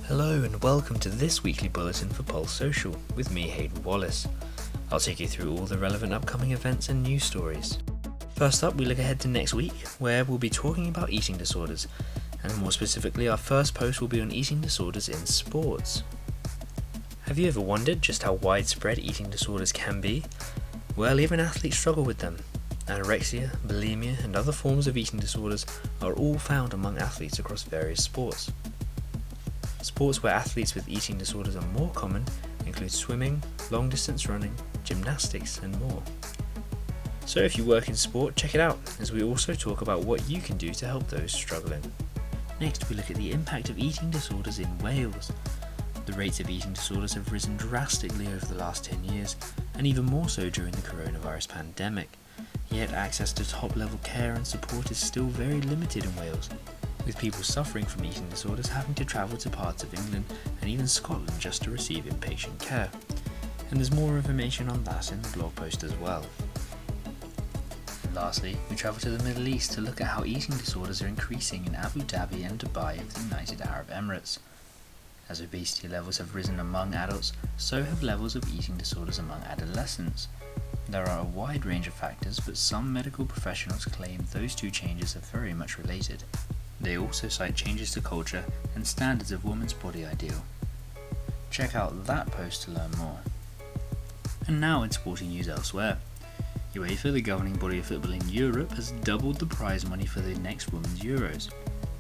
Hello and welcome to this weekly bulletin for Pulse Social with me, Hayden Wallace. I'll take you through all the relevant upcoming events and news stories. First up, we look ahead to next week, where we'll be talking about eating disorders, and more specifically our first post will be on eating disorders in sports. Have you ever wondered just how widespread eating disorders can be? Well, even athletes struggle with them. Anorexia, bulimia and other forms of eating disorders are all found among athletes across various sports. Sports where athletes with eating disorders are more common include swimming, long distance running, gymnastics and more. So if you work in sport, check it out, as we also talk about what you can do to help those struggling. Next, we look at the impact of eating disorders in Wales. The rates of eating disorders have risen drastically over the last 10 years, and even more so during the coronavirus pandemic. Yet access to top-level care and support is still very limited in Wales, with people suffering from eating disorders having to travel to parts of England and even Scotland just to receive inpatient care. And there's more information on that in the blog post as well. And lastly, we travel to the Middle East to look at how eating disorders are increasing in Abu Dhabi and Dubai of the United Arab Emirates. As obesity levels have risen among adults, so have levels of eating disorders among adolescents. There are a wide range of factors, but some medical professionals claim those two changes are very much related. They also cite changes to culture and standards of women's body ideal. Check out that post to learn more. And now in sporting news elsewhere. Uefa, the governing body of football in Europe, has doubled the prize money for the next Women's Euros.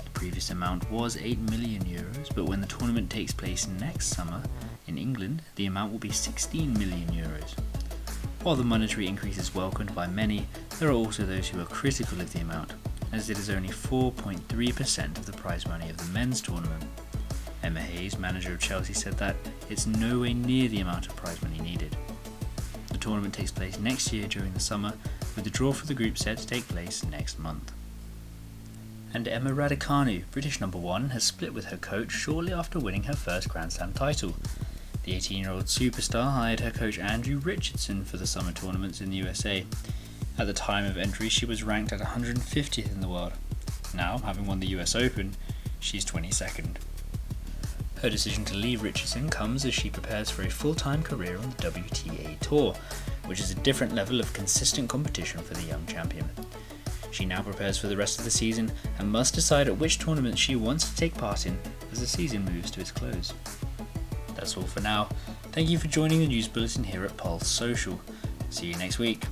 The previous amount was €8 million, but when the tournament takes place next summer in England, the amount will be €16 million. While the monetary increase is welcomed by many, there are also those who are critical of the amount, as it is only 4.3% of the prize money of the men's tournament. Emma Hayes, manager of Chelsea, said that it's nowhere near the amount of prize money needed. The tournament takes place next year during the summer, with the draw for the group set to take place next month. And Emma Radekanu, British number 1, has split with her coach shortly after winning her first Grand Slam title. The 18-year-old superstar hired her coach Andrew Richardson for the summer tournaments in the USA. At the time of entry, she was ranked at 150th in the world. Now, having won the US Open, she's 22nd. Her decision to leave Richardson comes as she prepares for a full-time career on the WTA Tour, which is a different level of consistent competition for the young champion. She now prepares for the rest of the season and must decide at which tournament she wants to take part in as the season moves to its close. That's all for now. Thank you for joining the news bulletin here at Pulse Social. See you next week.